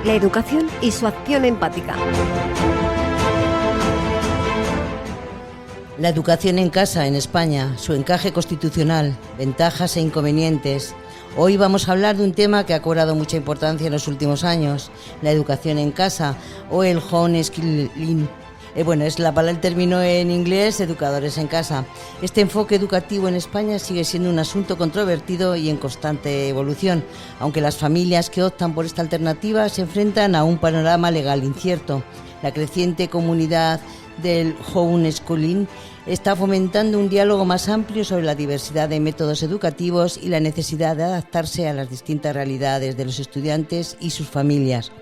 La educación y su acción empática. La educación en casa en España, su encaje constitucional, ventajas e inconvenientes. Hoy vamos a hablar de un tema que ha cobrado mucha importancia en los últimos años, la educación en casa o el homeschooling. Es el término en inglés, educadores en casa. Este enfoque educativo en España sigue siendo un asunto controvertido y en constante evolución, aunque las familias que optan por esta alternativa se enfrentan a un panorama legal incierto. La creciente comunidad del homeschooling está fomentando un diálogo más amplio sobre la diversidad de métodos educativos y la necesidad de adaptarse a las distintas realidades de los estudiantes y sus familias.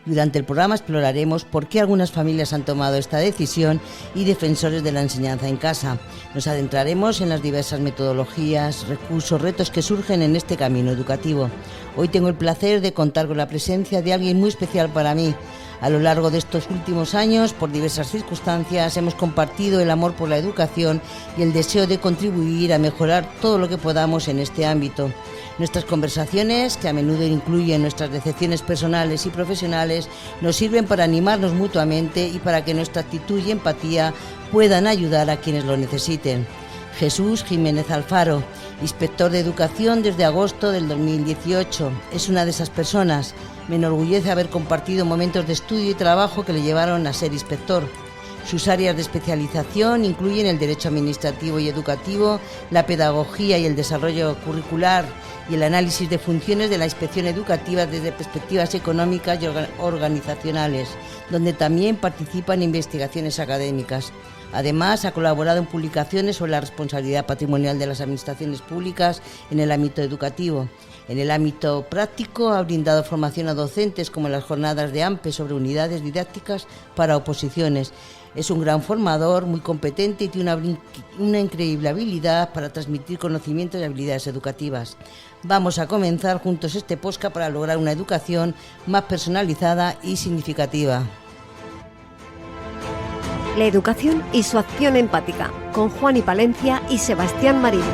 Durante el programa exploraremos por qué algunas familias han tomado esta decisión y defensores de la enseñanza en casa. Nos adentraremos en las diversas metodologías, recursos, retos que surgen en este camino educativo. Hoy tengo el placer de contar con la presencia de alguien muy especial para mí. A lo largo de estos últimos años, por diversas circunstancias, hemos compartido el amor por la educación y el deseo de contribuir a mejorar todo lo que podamos en este ámbito. Nuestras conversaciones, que a menudo incluyen nuestras decepciones personales y profesionales, nos sirven para animarnos mutuamente y para que nuestra actitud y empatía puedan ayudar a quienes lo necesiten. Jesús Jiménez Alfaro, inspector de educación desde agosto del 2018, es una de esas personas. Me enorgullece haber compartido momentos de estudio y trabajo que le llevaron a ser inspector. Sus áreas de especialización incluyen el derecho administrativo y educativo, la pedagogía y el desarrollo curricular y el análisis de funciones de la inspección educativa desde perspectivas económicas y organizacionales, donde también participa en investigaciones académicas. Además, ha colaborado en publicaciones sobre la responsabilidad patrimonial de las administraciones públicas en el ámbito educativo. En el ámbito práctico, ha brindado formación a docentes, como en las jornadas de AMPE sobre unidades didácticas para oposiciones. Es un gran formador, muy competente y tiene una increíble habilidad para transmitir conocimientos y habilidades educativas. Vamos a comenzar juntos este podcast para lograr una educación más personalizada y significativa. La educación y su acción empática, con Juan y Palencia y Sebastián Marín.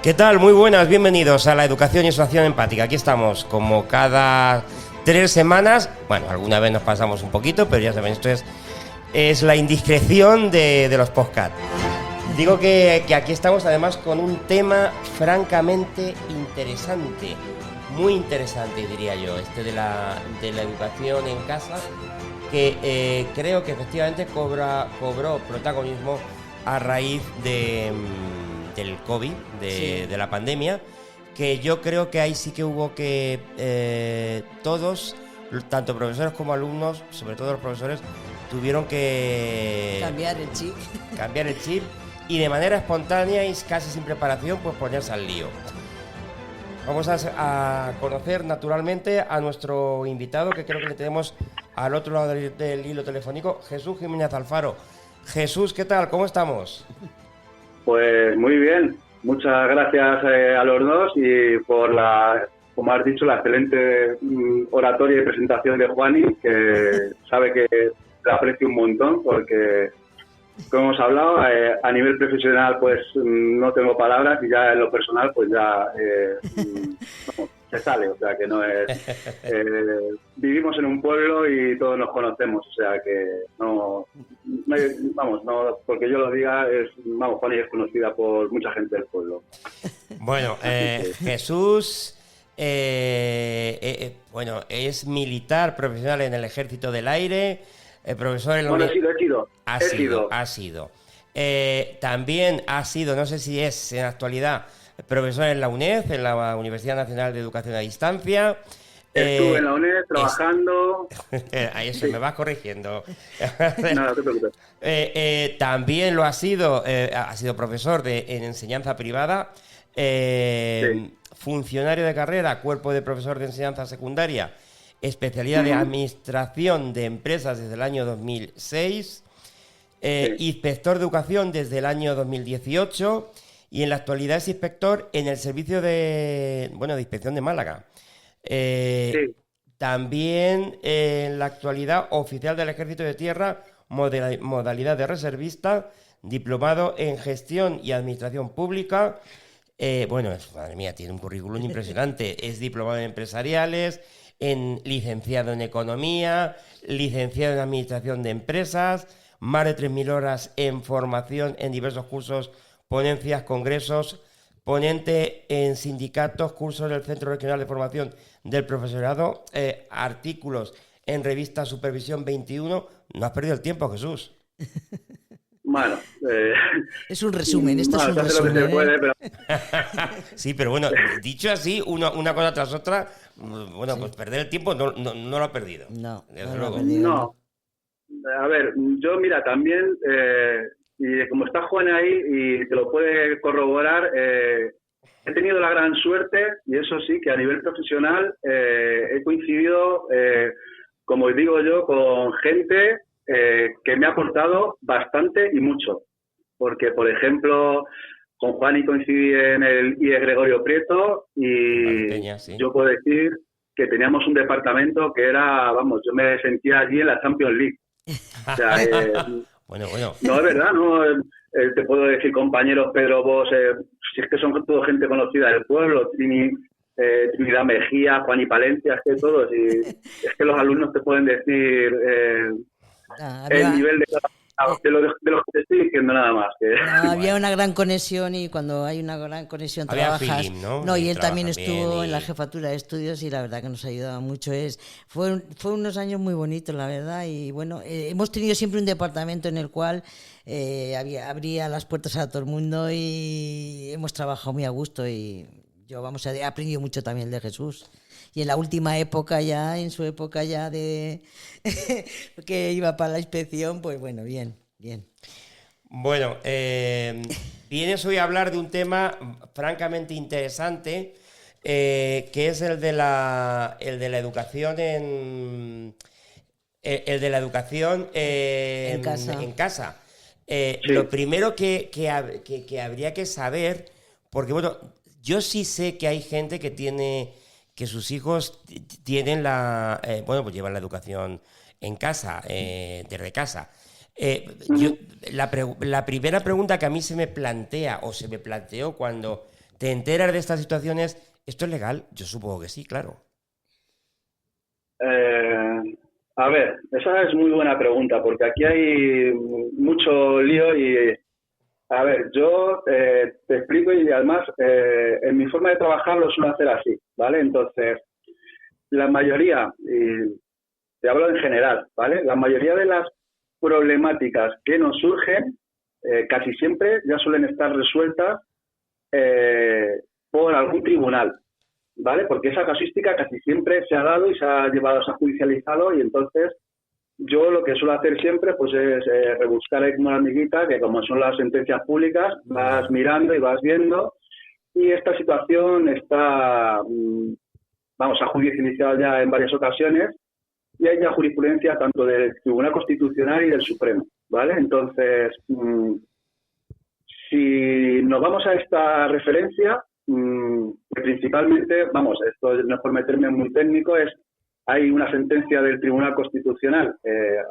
¿Qué tal? Muy buenas, bienvenidos a la educación y su acción empática. Aquí estamos como cada 3 semanas. Bueno, alguna vez nos pasamos un poquito, pero ya saben, esto es la indiscreción de los podcasts. Digo que aquí estamos además con un tema francamente interesante, muy interesante diría yo, de la educación en casa, que creo que efectivamente cobró protagonismo a raíz del COVID, de la pandemia, que yo creo que ahí sí que hubo que todos, tanto profesores como alumnos, sobre todo los profesores, tuvieron que Cambiar el chip y de manera espontánea y casi sin preparación, pues ponerse al lío. Vamos a conocer naturalmente a nuestro invitado, que creo que le tenemos al otro lado del hilo telefónico, Jesús Jiménez Alfaro. Jesús, ¿qué tal? ¿Cómo estamos? Pues muy bien, muchas gracias a los dos y por como has dicho, la excelente oratoria y presentación de Juani, que sabe que le aprecio un montón porque, como hemos hablado, a nivel profesional pues no tengo palabras y ya en lo personal pues ya se sale, o sea que no es... vivimos en un pueblo y todos nos conocemos, o sea que no porque yo lo diga, Juani es conocida por mucha gente del pueblo. Bueno, Jesús, es militar profesional en el Ejército del Aire, profesor en la Ha sido. También ha sido, no sé si es en la actualidad, profesor en la UNED, en la Universidad Nacional de Educación a Distancia. Estuve en la UNED trabajando. Ahí se me va corrigiendo. No te preocupes. También ha sido profesor en enseñanza privada, funcionario de carrera, cuerpo de profesor de enseñanza secundaria, especialidad de administración de empresas desde el año 2006, inspector de educación desde el año 2018 y en la actualidad es inspector en el servicio de inspección de Málaga. También en la actualidad oficial del Ejército de Tierra, modalidad de reservista, diplomado en gestión y administración pública, Madre mía, tiene un currículum impresionante. Es diplomado en empresariales, licenciado en economía, licenciado en administración de empresas, más de 3.000 horas en formación en diversos cursos, ponencias, congresos, ponente en sindicatos, cursos del Centro Regional de Formación del Profesorado, artículos en revista Supervisión 21. No has perdido el tiempo, Jesús. Bueno, es un resumen, esto es un hace resumen. lo que se puede, pero... Sí, pero bueno, dicho así, una cosa tras otra, bueno, pues perder el tiempo no lo ha perdido. No, desde no luego. lo ha perdido. No. A ver, yo mira, también, y como está Juan ahí y te lo puede corroborar, he tenido la gran suerte, y eso sí, que a nivel profesional he coincidido, como digo yo, con gente que me ha aportado bastante y mucho. Porque, por ejemplo, con Juan coincidí en el IE Gregorio Prieto y Peña, sí. yo puedo decir que teníamos un departamento que era, vamos, yo me sentía allí en la Champions League. O sea, Bueno. no, es verdad, ¿no? Te puedo decir, compañeros, Pedro, vos, si es que son todo gente conocida del pueblo, Trinidad Mejía, Juan y Palencia, es que todos, y es que los alumnos te pueden decir el nivel de los que te estoy diciendo nada más. Había una gran conexión y cuando hay una gran conexión había trabajas. feeling, ¿no? No, y él también estuvo bien, en la jefatura de estudios y la verdad que nos ayudaba mucho. Fue unos años muy bonitos, la verdad, y bueno, hemos tenido siempre un departamento en el cual abría las puertas a todo el mundo y hemos trabajado muy a gusto y yo, vamos, he aprendido mucho también de Jesús. Y en la última época ya, en su época ya de que iba para la inspección, pues bueno, bien. Bueno, vienes hoy a hablar de un tema francamente interesante, que es el de la educación en casa. Sí. Lo primero que habría que saber, porque bueno, yo sí sé que hay gente que sus hijos tienen pues llevan la educación en casa, desde casa. La primera pregunta que a mí se me planteó cuando te enteras de estas situaciones, ¿esto es legal? Yo supongo que sí, claro. A ver, esa es muy buena pregunta, porque aquí hay mucho lío y, a ver, yo te explico y además en mi forma de trabajar lo suelo hacer así, ¿vale? Entonces, la mayoría, y te hablo en general, ¿vale? La mayoría de las problemáticas que nos surgen casi siempre ya suelen estar resueltas por algún tribunal, ¿vale? Porque esa casuística casi siempre se ha dado y se ha judicializado y entonces yo lo que suelo hacer siempre pues es rebuscar ahí como una amiguita que como son las sentencias públicas vas mirando y vas viendo y esta situación está, ha judicializado ya en varias ocasiones y hay ya jurisprudencia tanto del Tribunal Constitucional y del Supremo, ¿vale? Entonces, si nos vamos a esta referencia, principalmente, esto no es por meterme muy técnico, hay una sentencia del Tribunal Constitucional,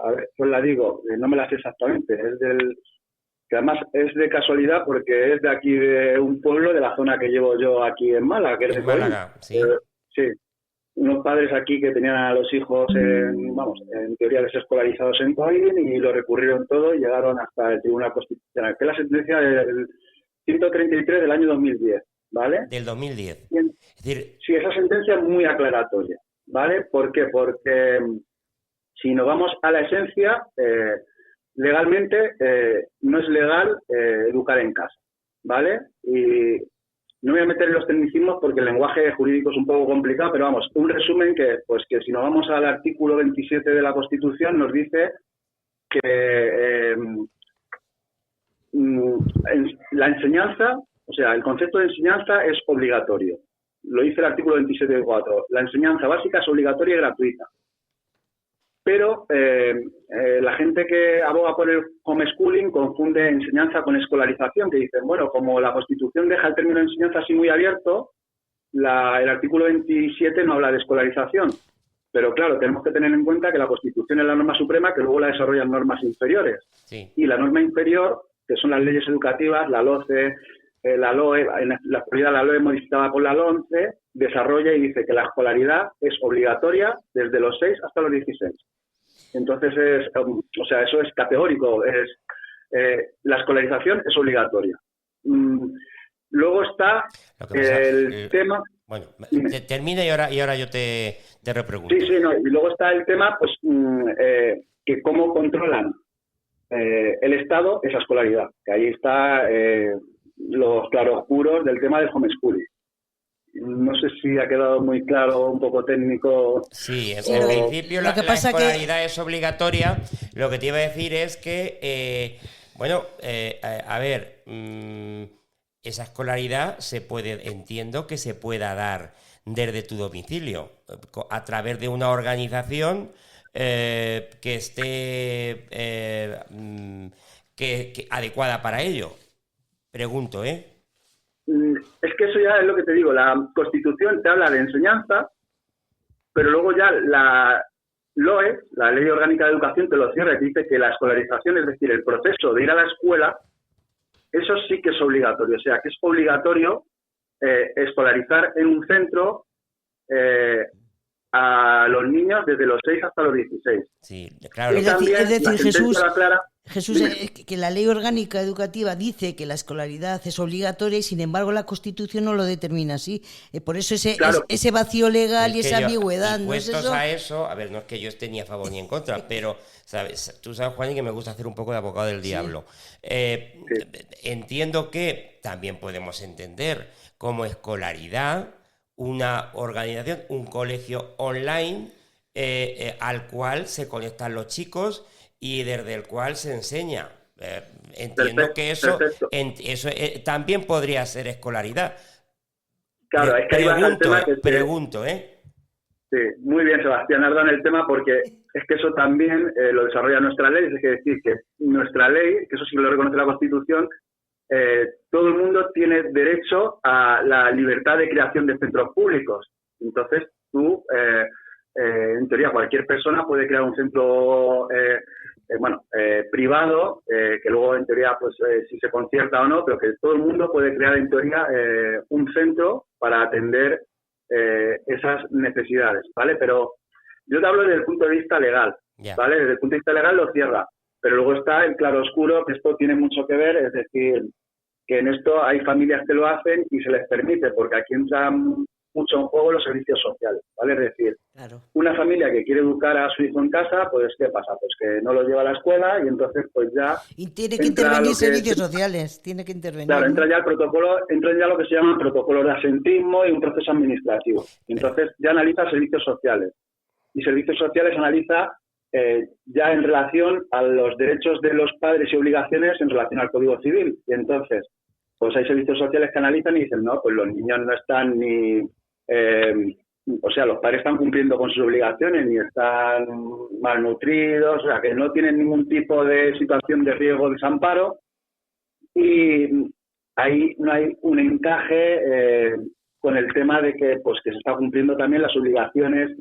a ver, pues la digo, no me la sé exactamente, que además es de casualidad porque es de aquí de un pueblo de la zona que llevo yo aquí en Málaga, que es de Málaga, sí. Sí. Unos padres aquí que tenían a los hijos, en teoría desescolarizados en Coín y lo recurrieron todo y llegaron hasta el Tribunal Constitucional, que es la sentencia del 133 del año 2010, ¿vale? Del 2010. Es decir, sí, esa sentencia es muy aclaratoria, ¿vale? ¿Por qué? Porque si nos vamos a la esencia, legalmente no es legal educar en casa, ¿vale? Y no me voy a meter en los tecnicismos porque el lenguaje jurídico es un poco complicado, pero un resumen que si nos vamos al artículo 27 de la Constitución nos dice que la enseñanza, o sea, el concepto de enseñanza es obligatorio. Lo dice el artículo 27.4. La enseñanza básica es obligatoria y gratuita. Pero la gente que aboga por el homeschooling confunde enseñanza con escolarización, que dicen, bueno, como la Constitución deja el término de enseñanza así muy abierto, el artículo 27 no habla de escolarización. Pero claro, tenemos que tener en cuenta que la Constitución es la norma suprema que luego la desarrollan normas inferiores. Sí. Y la norma inferior, que son las leyes educativas, la LOCE, la LOE, en la actualidad la LOE modificada por la LOMCE, desarrolla y dice que la escolaridad es obligatoria desde los 6 hasta los 16. Entonces, eso es categórico, la escolarización es obligatoria. Luego está el tema... Bueno, termina y ahora yo te repregunto. Sí, no, y luego está el tema, pues, que cómo controlan el Estado esa escolaridad, que ahí está los claroscuros del tema del homeschooling. No sé si ha quedado muy claro, un poco técnico. Sí, en principio la escolaridad es obligatoria. Lo que te iba a decir es que, esa escolaridad entiendo que se pueda dar desde tu domicilio, a través de una organización que esté que adecuada para ello. Pregunto, ¿eh? Es que eso ya es lo que te digo, la Constitución te habla de enseñanza, pero luego ya la LOE, la Ley Orgánica de Educación, te lo cierra y te dice que la escolarización, es decir, el proceso de ir a la escuela, eso sí que es obligatorio, o sea, que es obligatorio escolarizar en un centro a los niños desde los 6 hasta los 16. Sí, claro. Es decir, Jesús, Dime. que la Ley Orgánica Educativa dice que la escolaridad es obligatoria y, sin embargo, la Constitución no lo determina así. Por eso ese vacío legal y esa ambigüedad. Y ¿no es puestos eso? a eso, a ver, no es que yo esté ni a favor ni en contra, pero tú sabes, Juan, y que me gusta hacer un poco de abogado del diablo. Entiendo que también podemos entender como escolaridad una organización, un colegio online al cual se conectan los chicos y desde el cual se enseña. Entiendo que eso también podría ser escolaridad. Claro, es que ahí vas al tema que pregunto, ¿eh? Sí, muy bien, Sebastián, has dado en el tema, porque es que eso también lo desarrolla nuestra ley. Es decir, que nuestra ley, que eso sí lo reconoce la Constitución, todo el mundo tiene derecho a la libertad de creación de centros públicos. Entonces, tú, en teoría, cualquier persona puede crear un centro privado, que luego, en teoría, pues si se concierta o no, pero que todo el mundo puede crear, en teoría, un centro para atender esas necesidades, ¿vale? Pero yo te hablo desde el punto de vista legal, ¿vale? Desde el punto de vista legal lo cierra, pero luego está el claroscuro, que esto tiene mucho que ver, es decir, que en esto hay familias que lo hacen y se les permite, porque aquí entran mucho en juego los servicios sociales, ¿vale? Es decir, una familia que quiere educar a su hijo en casa, pues ¿qué pasa? Pues que no lo lleva a la escuela y entonces pues ya... Y tiene que intervenir servicios sociales, tiene que intervenir. Claro, entra ya lo que se llama protocolo de asentismo y un proceso administrativo. Entonces ya analiza servicios sociales. Y servicios sociales analiza ya en relación a los derechos de los padres y obligaciones en relación al Código Civil. Y entonces, pues hay servicios sociales que analizan y dicen, no, pues los niños no están ni... los padres están cumpliendo con sus obligaciones, ni están malnutridos, o sea, que no tienen ningún tipo de situación de riesgo o desamparo, y ahí no hay un encaje con el tema de que se está cumpliendo también las obligaciones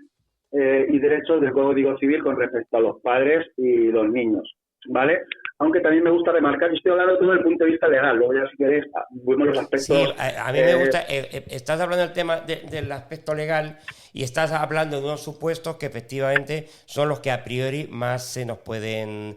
y derechos del Código Civil con respecto a los padres y los niños, ¿vale? Aunque también me gusta remarcar, y estoy hablando todo desde el punto de vista legal, luego ya si queréis vemos los aspectos... Sí, a mí me gusta, estás hablando del tema del aspecto legal y estás hablando de unos supuestos que efectivamente son los que a priori más se nos pueden,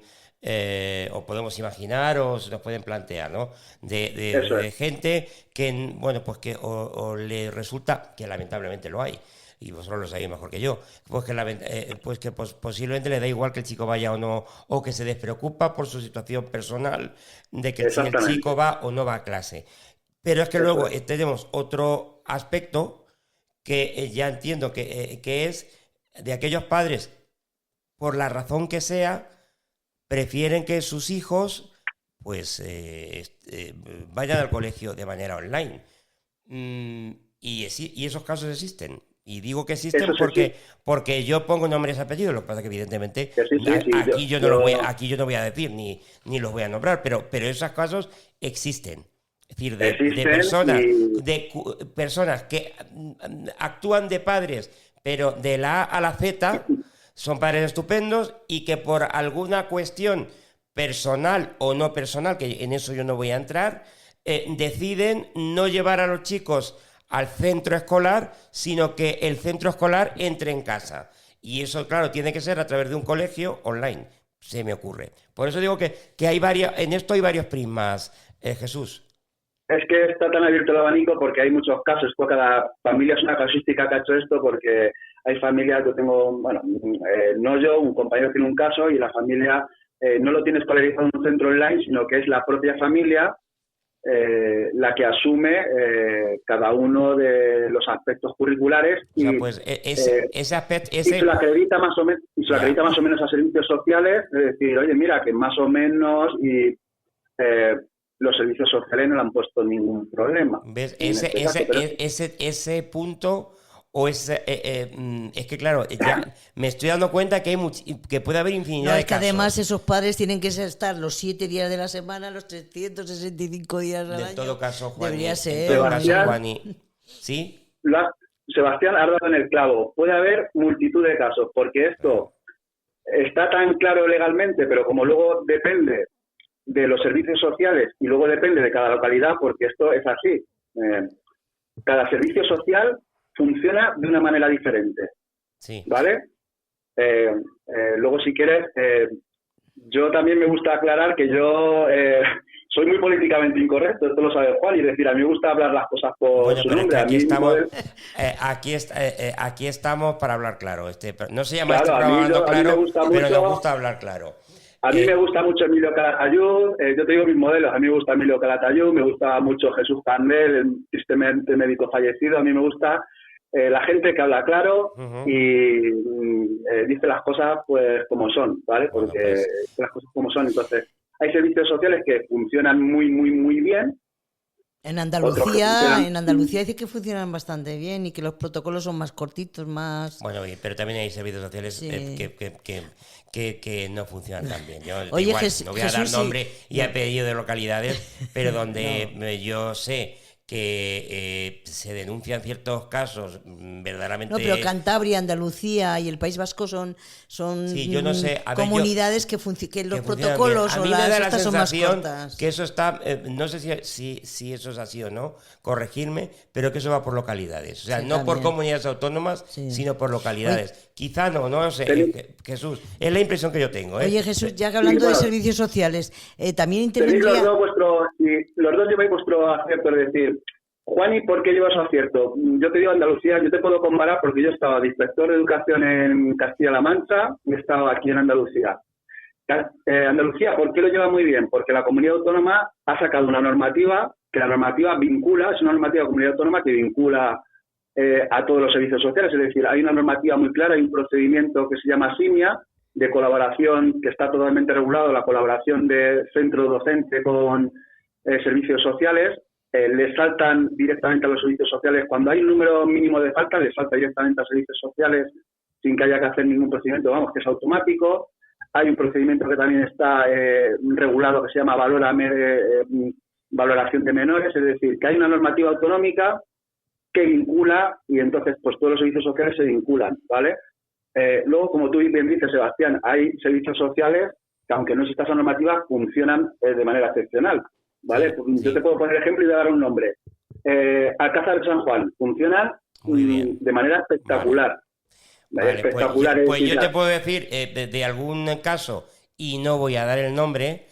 o podemos imaginar o se nos pueden plantear, ¿no? De gente que, bueno, pues que o le resulta, que lamentablemente lo hay, y vosotros lo sabéis mejor que yo, pues que posiblemente le da igual que el chico vaya o no, o que se despreocupa por su situación personal de que si el chico va o no va a clase. Pero es que luego tenemos otro aspecto que ya entiendo que es de aquellos padres, por la razón que sea, prefieren que sus hijos pues vayan al colegio de manera online. Y esos casos existen. Y digo que existen porque yo pongo nombres y apellidos, lo que pasa que evidentemente aquí yo no voy a decir ni los voy a nombrar, pero esos casos existen. Es decir, de personas que actúan de padres, pero de la A a la Z son padres estupendos y que por alguna cuestión personal o no personal, que en eso yo no voy a entrar, deciden no llevar a los chicos al centro escolar, sino que el centro escolar entre en casa. Y eso, claro, tiene que ser a través de un colegio online, se me ocurre. Por eso digo que hay en esto hay varios prismas, Jesús. Es que está tan abierto el abanico porque hay muchos casos. Cada familia es una casuística que ha hecho esto, porque hay familias, yo tengo, no yo, un compañero tiene un caso y la familia no lo tiene escolarizado en un centro online, sino que es la propia familia la que asume cada uno de los aspectos curriculares y, pues ese aspecto, y se lo acredita más o menos a servicios sociales, es decir, oye, mira, que más o menos y los servicios sociales no le han puesto ningún problema. ¿Ves? Ese punto, o es que claro, ya me estoy dando cuenta que que puede haber infinidad de casos. Es que además esos padres tienen que estar los 7 días de la semana, los 365 días al año. En todo caso, Juani, debería ser. Sebastián, ¿sí? Sebastián ha dado en el clavo. Puede haber multitud de casos, porque esto está tan claro legalmente, pero como luego depende de los servicios sociales y luego depende de cada localidad, porque esto es así. Cada servicio social funciona de una manera diferente. Sí. ¿Vale? Luego, si quieres, yo también me gusta aclarar que yo soy muy políticamente incorrecto, esto lo sabe Juan, y decir, a mí me gusta hablar las cosas por su nombre. Aquí estamos para hablar claro. No se llama claro, hablando claro, pero mucho, nos gusta hablar claro. A mí me gusta mucho Emilio Calatayud, yo te digo mis modelos, a mí me gusta Emilio Calatayud, me gusta mucho Jesús Candel, el tristemente médico fallecido, a mí me gusta la gente que habla claro y dice las cosas pues como son, ¿vale? Porque dice las cosas como son. Entonces, hay servicios sociales que funcionan muy, muy, muy bien. En Andalucía dice que funcionan bastante bien y que los protocolos son más cortitos, más... Bueno, pero también hay servicios sociales que no funcionan tan bien. Yo Oye, igual, no voy a dar Jesús, nombre y apellido de localidades, pero donde yo sé que se denuncian ciertos casos verdaderamente... No, pero Cantabria, Andalucía y el País Vasco son sí, yo no sé. comunidades que los protocolos o las estas son más cortas. Que eso está, no sé si eso es así o no, corregirme, pero que eso va por localidades. O sea, sí, no también. por comunidades autónomas, sino por localidades. Oye, quizá no lo sé, Jesús. Es la impresión que yo tengo. Oye, Jesús, ya que hablando de servicios sociales, también intervendría... Los dos lleváis vuestro acierto, es decir, Juani, ¿por qué llevas acierto? Yo te digo Andalucía, yo te puedo comparar porque yo estaba de inspector de educación en Castilla-La Mancha y he estado aquí en Andalucía. Andalucía, ¿por qué lo lleva muy bien? Porque la comunidad autónoma ha sacado una normativa, que la normativa vincula, es una normativa de comunidad autónoma que vincula a todos los servicios sociales, es decir, hay una normativa muy clara, hay un procedimiento que se llama SIMIA, de colaboración, que está totalmente regulado, la colaboración de centro docente con servicios sociales. Le saltan directamente a los servicios sociales. Cuando hay un número mínimo de faltas, le salta directamente a servicios sociales sin que haya que hacer ningún procedimiento, vamos, que es automático. Hay un procedimiento que también está regulado que se llama valoración de menores, es decir, que hay una normativa autonómica que vincula y entonces pues todos los servicios sociales se vinculan, ¿vale? Luego, como tú bien dices, Sebastián, hay servicios sociales que, aunque no exista esa normativa, funcionan de manera excepcional, ¿vale? Sí. Yo te puedo poner ejemplo y dar un nombre. Alcázar de San Juan funcionan de manera espectacular. Vale, espectacular. Pues yo te puedo decir de algún caso, y no voy a dar el nombre,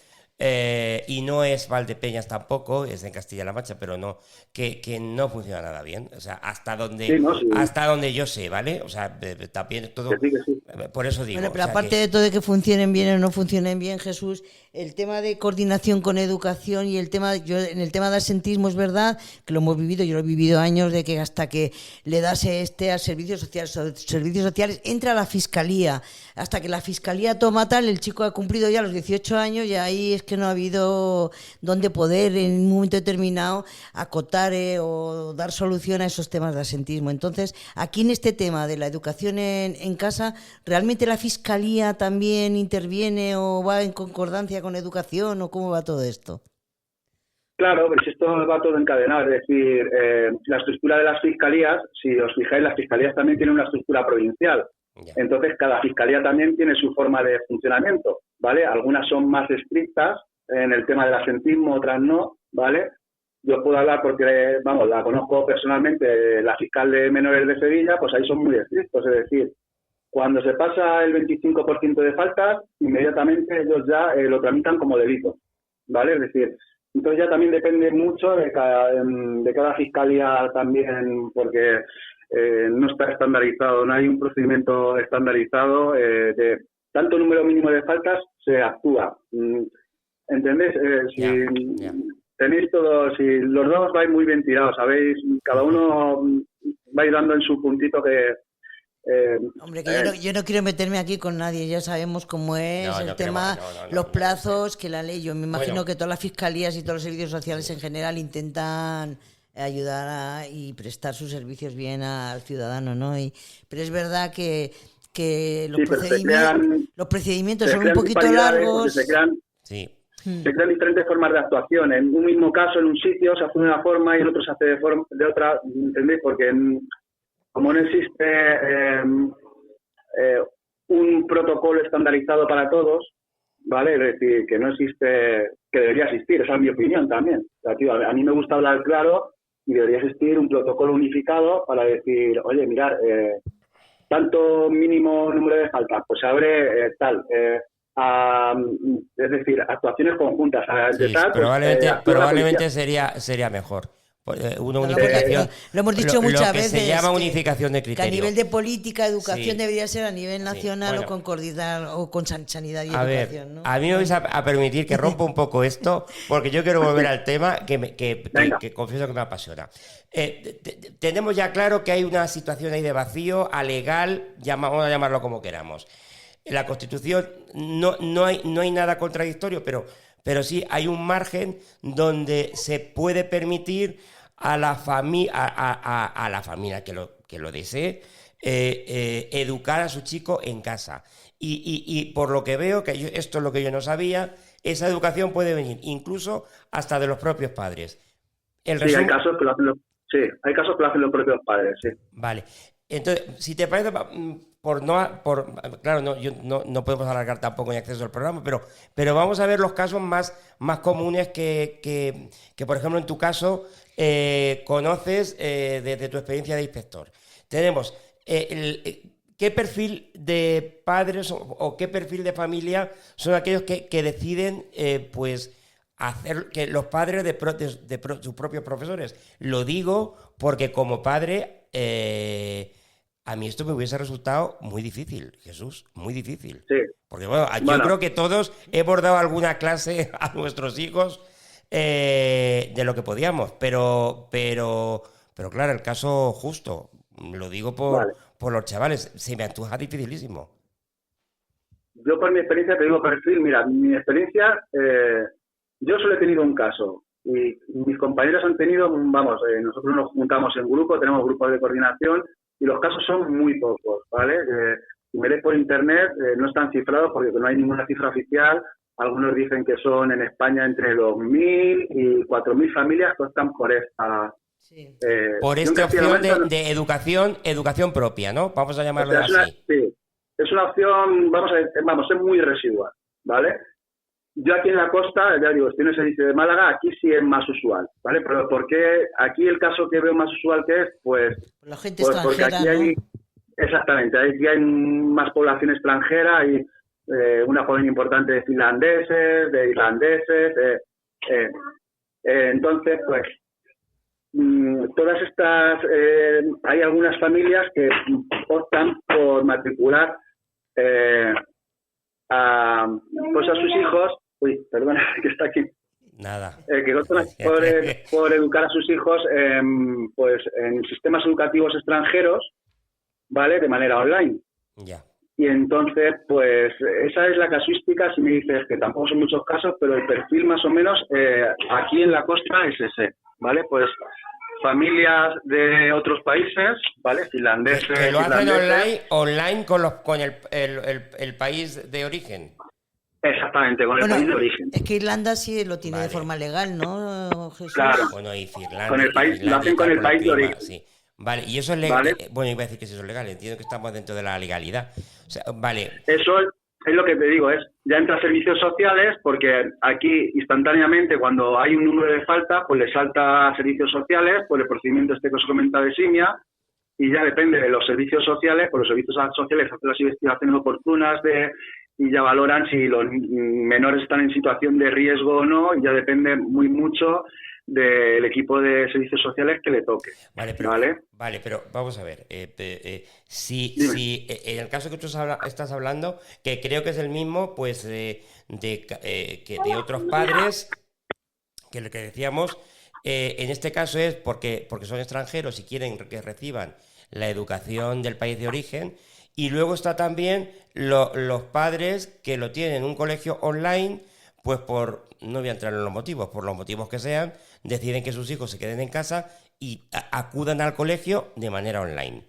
y no es Valdepeñas tampoco, es en Castilla-La Mancha, pero no, que no funciona nada bien, o sea, hasta donde yo sé, ¿vale? O sea, también todo, sí. Por eso digo. Bueno, pero aparte de todo de que funcionen bien o no funcionen bien, Jesús, el tema de coordinación con educación y en el tema de asentismo es verdad que lo hemos vivido, yo lo he vivido años, de que hasta que le das al servicios sociales entra a la fiscalía, hasta que la fiscalía toma tal, el chico ha cumplido ya los 18 años y ahí es que no ha habido donde poder en un momento determinado acotar o dar solución a esos temas de asentismo. Entonces, aquí en este tema de la educación en casa, ¿realmente la Fiscalía también interviene o va en concordancia con educación o cómo va todo esto? Claro, pues esto va todo encadenado, es decir, la estructura de las fiscalías, si os fijáis, las fiscalías también tienen una estructura provincial. Entonces, cada fiscalía también tiene su forma de funcionamiento, ¿vale? Algunas son más estrictas en el tema del asentismo, otras no, ¿vale? yo puedo hablar porque, vamos, la conozco personalmente, la fiscal de menores de Sevilla, pues ahí son muy estrictos, es decir, cuando se pasa el 25% de faltas, inmediatamente ellos ya lo tramitan como delito, ¿vale? Es decir, entonces ya también depende mucho de cada fiscalía también, porque no está estandarizado, no hay un procedimiento estandarizado de tanto número mínimo de faltas se actúa. ¿Entendés? Si tenéis todo, si los dos vais muy bien tirados, ¿sabéis? Cada uno vais dando en su puntito que... Hombre, que yo no quiero meterme aquí con nadie, ya sabemos cómo es el tema, los plazos, que la ley, yo me imagino que todas las fiscalías y todos los servicios sociales en general intentan ayudar y prestar sus servicios bien al ciudadano, ¿no? Pero es verdad que los procedimientos son un poquito largos. Se crean diferentes formas de actuación. En un mismo caso, en un sitio se hace de una forma y en otro se hace de otra, ¿entendéis? Porque como no existe un protocolo estandarizado para todos, ¿vale? Es decir, que no existe, que debería existir, esa es mi opinión también. O sea, tío, a mí me gusta hablar claro y debería existir un protocolo unificado para decir, oye, mirar, tanto mínimo número de faltas, pues se abre tal, es decir, actuaciones conjuntas. Sí, tal, probablemente sería mejor. Una unificación. Lo hemos dicho muchas veces. Se llama unificación de criterio. Que a nivel de política, educación debería ser a nivel nacional o con coordinar o con sanidad y educación. ¿No? A mí me vais a permitir que rompa un poco esto, porque yo quiero volver al tema que confieso que me apasiona. Tenemos ya claro que hay una situación ahí de vacío, alegal, vamos a llamarlo como queramos. En la Constitución no hay nada contradictorio, pero sí hay un margen donde se puede permitir a la familia que lo desee educar a su chico en casa. Y por lo que veo, esto es lo que yo no sabía, esa educación puede venir incluso hasta de los propios padres. Hay casos que lo hacen los propios padres, sí. Vale. Entonces, si te parece, claro, no podemos alargar tampoco en acceso al programa, pero vamos a ver los casos más comunes que por ejemplo, en tu caso conoces desde tu experiencia de inspector. Tenemos ¿qué perfil de padres o qué perfil de familia son aquellos que deciden pues hacer que los padres de sus propios profesores? Lo digo porque como padre a mí esto me hubiese resultado muy difícil, Jesús, muy difícil. Sí. Porque yo creo que todos hemos dado alguna clase a nuestros hijos de lo que podíamos, pero claro, el caso justo, lo digo por los chavales, se me antoja dificilísimo. Yo por mi experiencia te digo perfil, mira, mi experiencia, yo solo he tenido un caso y mis compañeros han tenido, nosotros nos juntamos en grupo, tenemos grupos de coordinación y los casos son muy pocos, ¿vale? Si me lees por internet, no están cifrados porque no hay ninguna cifra oficial. Algunos dicen que son en España entre 2.000 y 4.000 familias que están por esta... por esta opción de educación propia, ¿no? Vamos a llamarlo así. Es una opción, es muy residual, ¿vale? Yo aquí en la costa, ya digo, estoy en el servicio de Málaga, aquí sí es más usual, ¿vale? Pero ¿por qué aquí el caso que veo más usual que es? Pues la gente extranjera, porque aquí hay, exactamente, aquí hay más población extranjera, hay una colonia importante de finlandeses, de irlandeses, entonces, pues, todas estas, hay algunas familias que optan por matricular a sus hijos, perdona, que está aquí. Nada. Que optan por educar a sus hijos pues en sistemas educativos extranjeros, ¿vale? De manera online. Ya. Y entonces, pues, esa es la casuística, si me dices que tampoco son muchos casos, pero el perfil más o menos aquí en la costa es ese, ¿vale? Pues familias de otros países, ¿vale? Finlandeses. Que lo hacen online con el país de origen. Exactamente, con el país de origen. Es que Irlanda sí lo tiene de forma legal, ¿no, Jesús? Claro. Bueno, y Finlandia. Con el país, lo hacen con el país de origen. Sí. Vale, y eso es legal. ¿Vale? Bueno, iba a decir que eso es legal, entiendo que estamos dentro de la legalidad. O sea, vale. Eso es lo que te digo, ya entra a servicios sociales, porque aquí instantáneamente cuando hay un número de falta, pues le salta a servicios sociales por el procedimiento este que os comentaba de SIMIA, y ya depende de los servicios sociales, pues los servicios sociales hacen las investigaciones oportunas y ya valoran si los menores están en situación de riesgo o no, y ya depende mucho del equipo de servicios sociales que le toque. Vale, pero vamos a ver. Si en el caso que tú estás hablando, que creo que es el mismo, pues de otros padres, que lo que decíamos, en este caso es porque son extranjeros y quieren que reciban la educación del país de origen, y luego está también los padres que lo tienen en un colegio online, pues no voy a entrar en los motivos, por los motivos que sean, deciden que sus hijos se queden en casa y acudan al colegio de manera online.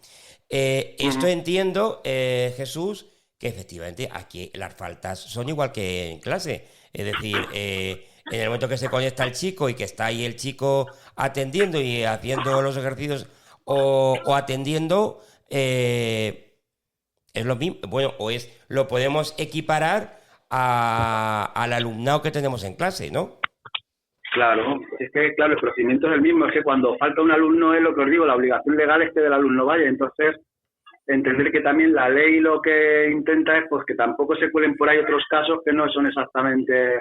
Esto entiendo, Jesús, que efectivamente aquí las faltas son igual que en clase. Es decir, en el momento que se conecta el chico y que está ahí el chico atendiendo y haciendo los ejercicios o atendiendo, es lo mismo. Bueno, lo podemos equiparar al alumnado que tenemos en clase, ¿no? Claro, es que el procedimiento es el mismo, es que cuando falta un alumno es lo que os digo, la obligación legal es que el alumno vaya, entonces entender que también la ley lo que intenta es pues que tampoco se cuelen por ahí otros casos que no son exactamente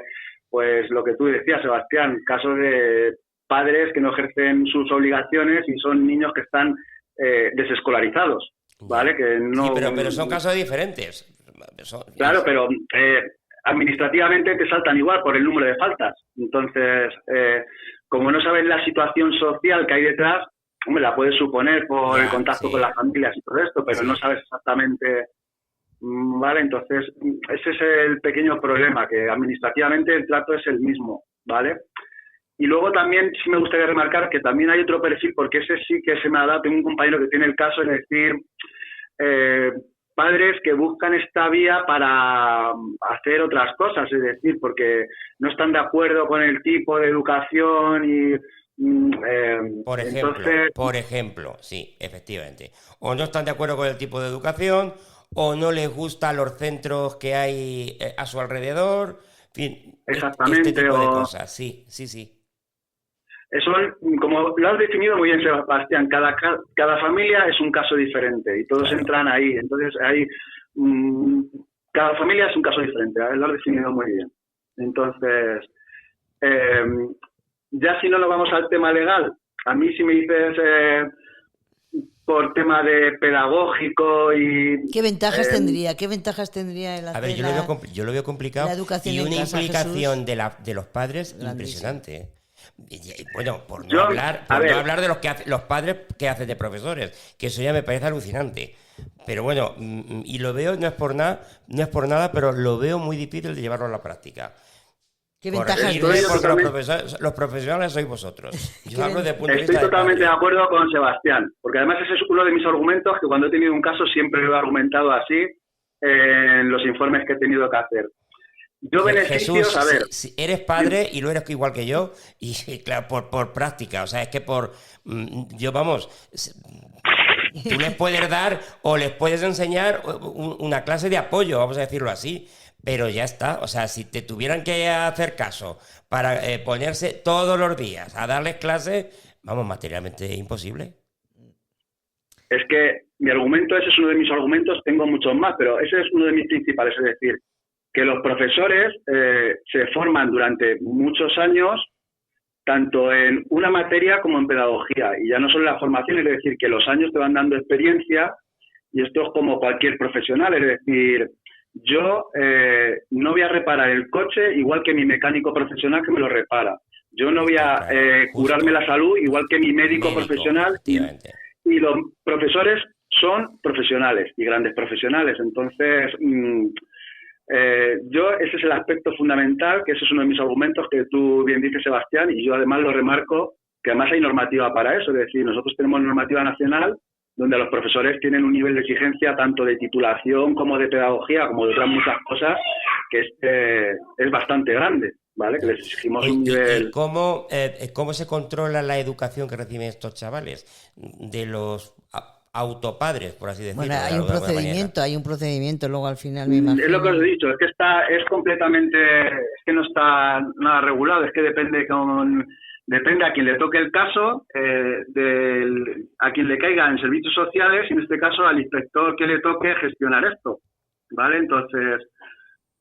pues lo que tú decías, Sebastián, casos de padres que no ejercen sus obligaciones y son niños que están desescolarizados, ¿vale? Que no. Sí, pero son casos diferentes. Claro, pero administrativamente te saltan igual por el número de faltas. Entonces, como no sabes la situación social que hay detrás, hombre, la puedes suponer por el contacto con las familias y todo esto, pero no sabes exactamente, ¿vale? Entonces, ese es el pequeño problema, que administrativamente el trato es el mismo, ¿vale? Y luego también sí me gustaría remarcar que también hay otro perfil, porque ese sí que se me ha dado, tengo un compañero que tiene el caso, es decir, padres que buscan esta vía para hacer otras cosas, es decir, porque no están de acuerdo con el tipo de educación y por ejemplo, sí, efectivamente. O no están de acuerdo con el tipo de educación, o no les gustan los centros que hay a su alrededor, en fin, exactamente, este tipo de cosas, sí. Eso, como lo has definido muy bien, Sebastián, cada familia es un caso diferente y todos entran ahí. Entonces, cada familia es un caso diferente, lo has definido muy bien. Entonces, ya si no nos vamos al tema legal, a mí si me dices por tema de pedagógico y... ¿Qué ventajas tendría? ¿Qué ventajas tendría el hacer? A ver, yo lo veo complicado la educación y una en casa, implicación de los padres impresionante. Bueno, por no hablar de los padres que hacen de profesores, que eso ya me parece alucinante. Pero bueno, y lo veo, no es por nada, pero lo veo muy difícil de llevarlo a la práctica. ¿Qué ventajas porque los profesionales sois vosotros. Yo hablo de punto de vista. Estoy totalmente de acuerdo con Sebastián, porque además ese es uno de mis argumentos que cuando he tenido un caso siempre lo he argumentado así en los informes que he tenido que hacer. Yo beneficios, Jesús, a ver. Si eres padre y lo eres igual que yo, y claro, por práctica, o sea, es que tú les puedes dar o les puedes enseñar una clase de apoyo, vamos a decirlo así, pero ya está. O sea, si te tuvieran que hacer caso para ponerse todos los días a darles clases, vamos, materialmente imposible. Es que mi argumento, ese es uno de mis argumentos, tengo muchos más, pero ese es uno de mis principales, es decir, que los profesores se forman durante muchos años, tanto en una materia como en pedagogía, y ya no solo la formación, es decir, que los años te van dando experiencia, y esto es como cualquier profesional, es decir, yo no voy a reparar el coche igual que mi mecánico profesional que me lo repara. Yo no voy a curarme la salud igual que mi médico profesional, y los profesores son profesionales y grandes profesionales, entonces... ese es el aspecto fundamental, que ese es uno de mis argumentos que tú bien dices, Sebastián, y yo además lo remarco, que además hay normativa para eso, es decir, nosotros tenemos normativa nacional donde los profesores tienen un nivel de exigencia tanto de titulación como de pedagogía, como de otras muchas cosas, que es bastante grande, ¿vale? Que les exigimos un nivel... ¿Y cómo se controla la educación que reciben estos chavales? De los autopadres, por así decirlo. Bueno, hay un procedimiento, luego al final me imagino. Es lo que os he dicho, es que es completamente, es que no está nada regulado, es que depende a quien le toque el caso, a quien le caiga en servicios sociales, y en este caso al inspector que le toque gestionar esto, ¿vale? Entonces,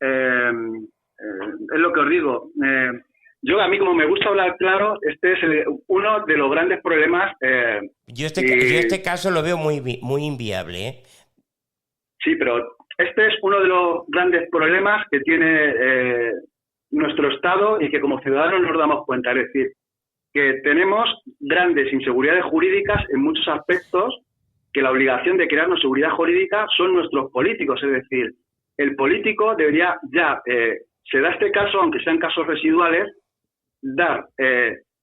es lo que os digo. A mí, como me gusta hablar claro, este es uno de los grandes problemas. Yo este caso lo veo muy inviable, ¿eh? Sí, pero este es uno de los grandes problemas que tiene nuestro Estado y que como ciudadanos nos damos cuenta. Es decir, que tenemos grandes inseguridades jurídicas en muchos aspectos, que la obligación de crearnos seguridad jurídica son nuestros políticos. Es decir, el político debería ya, se da este caso, aunque sean casos residuales, dar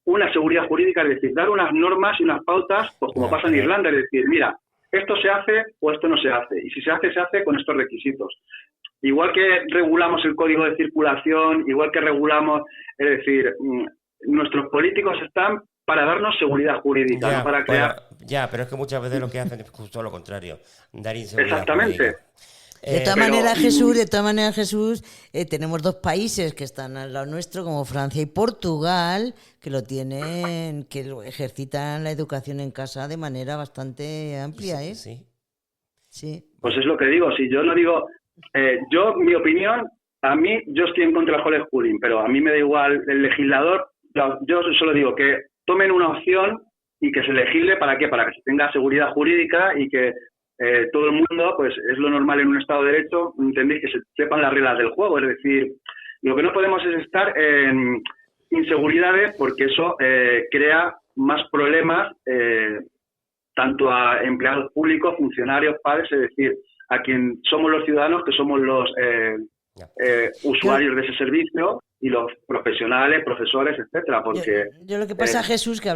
una seguridad jurídica, es decir, dar unas normas y unas pautas, pues como pasa en Irlanda, es decir, mira, esto se hace o esto no se hace, y si se hace con estos requisitos. Igual que regulamos el código de circulación, igual que regulamos, es decir, nuestros políticos están para darnos seguridad jurídica, no para crear... pero es que muchas veces lo que hacen es justo lo contrario, dar inseguridad Exactamente. jurídica. De todas maneras, Jesús, tenemos dos países que están al lado nuestro, como Francia y Portugal, que lo ejercitan la educación en casa de manera bastante amplia, ¿eh? Sí. Pues es lo que digo. Si yo no digo, mi opinión, yo estoy en contra del homeschooling, pero a mí me da igual el legislador. Yo solo digo que tomen una opción y que se legisle. ¿Para qué? Para que se tenga seguridad jurídica y que todo el mundo, pues es lo normal en un Estado de Derecho, entendéis, que se sepan las reglas del juego. Es decir, lo que no podemos es estar en inseguridades, porque eso crea más problemas tanto a empleados públicos, funcionarios, padres, es decir, a quien somos los ciudadanos, que somos los usuarios de ese servicio, y los profesionales, profesores, etcétera, porque... Yo lo que pasa, Jesús, que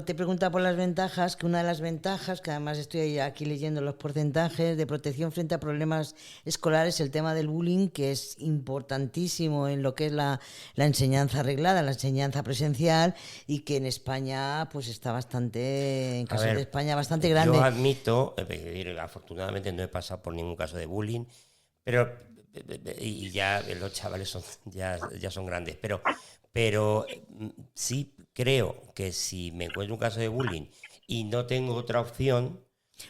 te pregunta por las ventajas, que una de las ventajas, que además estoy aquí leyendo los porcentajes de protección frente a problemas escolares, el tema del bullying, que es importantísimo en lo que es la enseñanza reglada, la enseñanza presencial, y que en España pues está bastante, en caso de España, bastante grande. Yo admito, afortunadamente no he pasado por ningún caso de bullying, pero... y ya los chavales ya son grandes, pero sí creo que si me encuentro un caso de bullying y no tengo otra opción,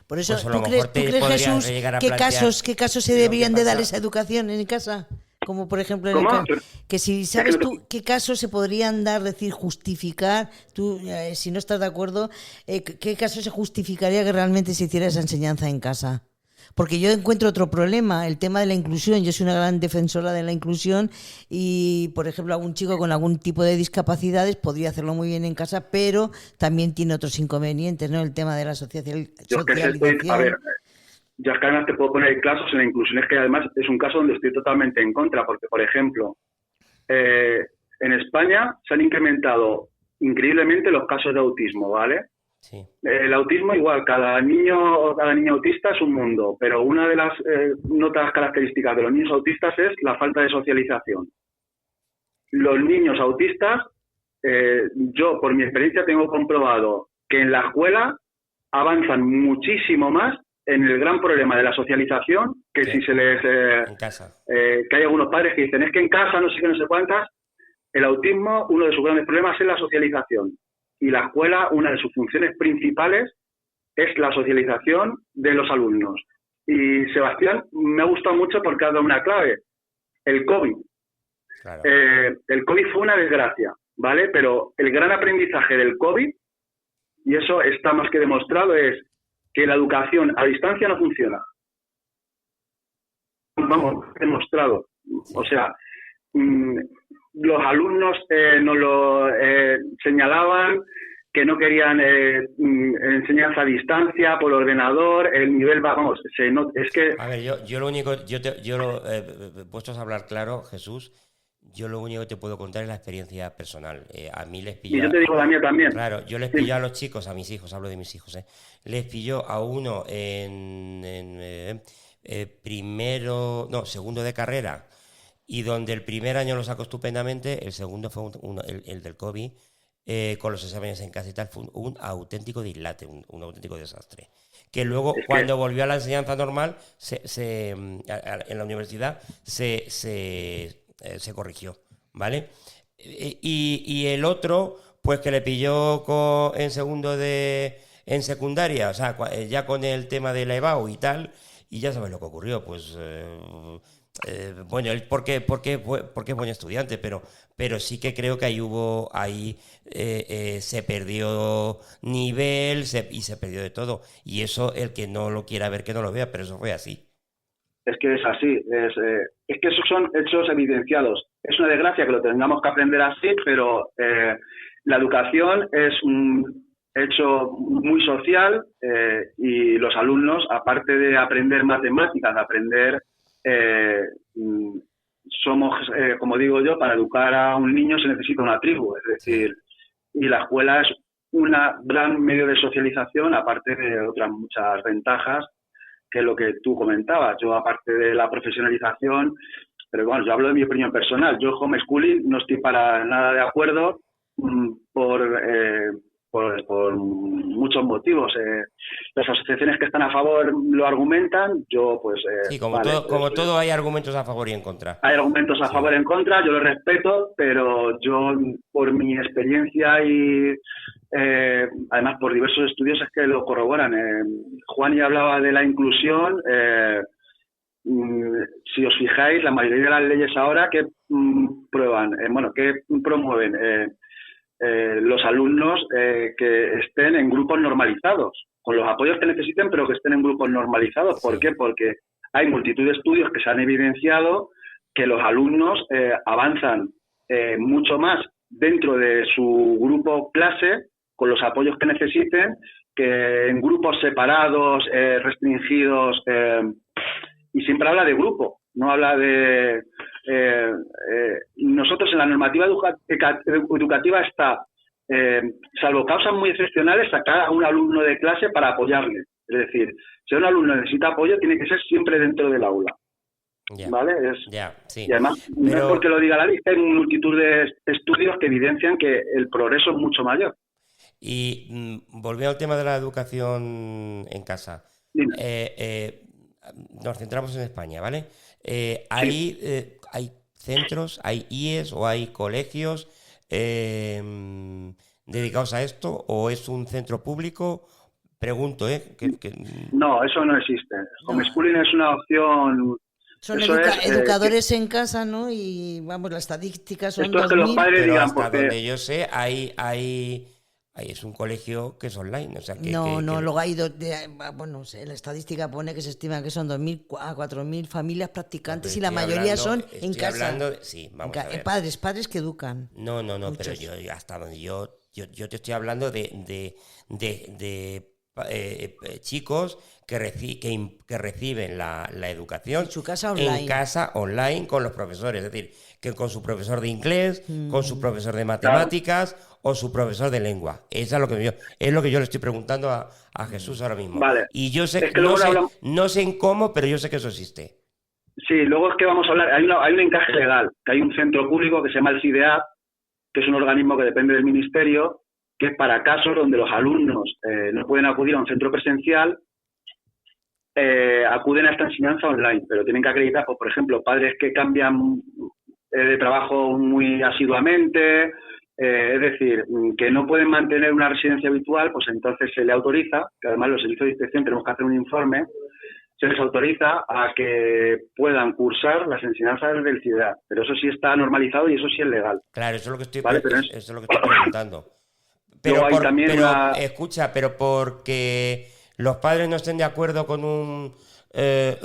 por eso, pues a ¿tú lo crees, mejor te podría Jesús, llegar a qué plantear casos se deberían de dar esa educación en casa? Como por ejemplo, que si sabes tú qué casos se podrían dar, decir, justificar, tú, si no estás de acuerdo, qué casos se justificaría que realmente se hiciera esa enseñanza en casa. Porque yo encuentro otro problema, el tema de la inclusión. Yo soy una gran defensora de la inclusión y, por ejemplo, algún chico con algún tipo de discapacidades podría hacerlo muy bien en casa, pero también tiene otros inconvenientes, ¿no? El tema de la socialización. A ver, yo es que además te puedo poner casos en la inclusión, es que además es un caso donde estoy totalmente en contra, porque, por ejemplo, en España se han incrementado increíblemente los casos de autismo, ¿vale? Sí. El autismo, igual, cada niño autista es un mundo, pero una de las notas características de los niños autistas es la falta de socialización. Los niños autistas, yo por mi experiencia tengo comprobado que en la escuela avanzan muchísimo más en el gran problema de la socialización que si se les... en casa. Que hay algunos padres que dicen, es que en casa no sé qué, no sé cuántas. El autismo, uno de sus grandes problemas es la socialización. Y la escuela, una de sus funciones principales es la socialización de los alumnos. Y Sebastián, me ha gustado mucho porque ha dado una clave. El COVID. Claro. El COVID fue una desgracia, ¿vale? Pero el gran aprendizaje del COVID, y eso está más que demostrado, es que la educación a distancia no funciona. Vamos, demostrado. O sea... los alumnos nos lo señalaban, que no querían enseñanza a distancia por ordenador, el nivel vamos, es que... A ver, yo lo único, puestos a hablar claro, Jesús, yo lo único que te puedo contar es la experiencia personal. A mí les pilló... Y yo te digo la mía también. Claro, yo les pilló a los chicos, a mis hijos, hablo de mis hijos, les pilló a uno en segundo de carrera, y donde el primer año lo sacó estupendamente, el segundo fue el del COVID, con los exámenes en casa y tal, fue un auténtico dislate, un auténtico desastre. Que luego, cuando volvió a la enseñanza normal, en la universidad, se corrigió, ¿vale? Y el otro, pues que le pilló en segundo en secundaria, o sea, ya con el tema de la EBAU y tal, y ya sabes lo que ocurrió, pues... bueno, él porque es buen estudiante, pero sí que creo que ahí se perdió nivel y se perdió de todo. Y eso, el que no lo quiera ver, que no lo vea, pero eso fue así. Es que es así, es que esos son hechos evidenciados. Es una desgracia que lo tengamos que aprender así, pero la educación es un hecho muy social y los alumnos, aparte de aprender matemáticas, de aprender... somos, como digo yo, para educar a un niño se necesita una tribu, es decir, y la escuela es un gran medio de socialización, aparte de otras muchas ventajas, que es lo que tú comentabas. Yo, aparte de la profesionalización, pero bueno, yo hablo de mi opinión personal. Yo, homeschooling, no estoy para nada de acuerdo por muchos motivos. Las asociaciones que están a favor lo argumentan, yo pues... sí, como todo hay argumentos a favor y en contra. Hay argumentos a favor y en contra, yo lo respeto, pero yo, por mi experiencia y además por diversos estudios es que lo corroboran. Juan hablaba de la inclusión. Si os fijáis, la mayoría de las leyes ahora que que promueven los alumnos que estén en grupos normalizados, con los apoyos que necesiten, pero que estén en grupos normalizados. ¿Por qué? Porque hay multitud de estudios que se han evidenciado que los alumnos avanzan mucho más dentro de su grupo clase, con los apoyos que necesiten, que en grupos separados, restringidos, y siempre habla de grupo, no habla de... nosotros en la normativa educativa está, salvo causas muy excepcionales, sacar a un alumno de clase para apoyarle. Es decir, si un alumno necesita apoyo, tiene que ser siempre dentro del aula. Ya, ¿vale? sí. Y además, no es porque lo diga la lista, hay multitud de estudios que evidencian que el progreso es mucho mayor. Y volviendo al tema de la educación en casa, nos centramos en España, ¿vale? ¿Hay centros, hay IES o hay colegios dedicados a esto, o es un centro público? Pregunto, No, eso no existe. Homeschooling es una opción... Son educadores en casa, ¿no? Y vamos, las estadísticas son esto es que los padres pero digan, hasta porque... donde yo sé, hay es un colegio que es online, o sea que... luego hay la estadística pone que se estima que son 2.000 a 4.000 familias practicantes y la mayoría son en casa. Sí, vamos a ver. Padres que educan. No, Muchos. pero yo hasta donde yo te estoy hablando de chicos que reciben la educación en su casa online. En casa online con los profesores, es decir, que con su profesor de inglés, con su profesor de matemáticas o su profesor de lengua. Eso es lo que yo le estoy preguntando a Jesús ahora mismo. Vale. Y yo sé, que no sé en cómo, pero yo sé que eso existe. Sí, luego es que vamos a hablar, hay un encaje legal, que hay un centro público que se llama el CIDEAP, que es un organismo que depende del ministerio, que es para casos donde los alumnos no pueden acudir a un centro presencial, acuden a esta enseñanza online, pero tienen que acreditar, pues, por ejemplo, padres que cambian de trabajo muy asiduamente, es decir, que no pueden mantener una residencia habitual, pues entonces se le autoriza, que además los servicios de inspección tenemos que hacer un informe, se les autoriza a que puedan cursar las enseñanzas del CIDEAP, pero eso sí está normalizado y eso sí es legal. Claro, eso es lo que estoy, ¿vale? eso es lo que estoy preguntando. Pero escucha, pero porque los padres no estén de acuerdo con en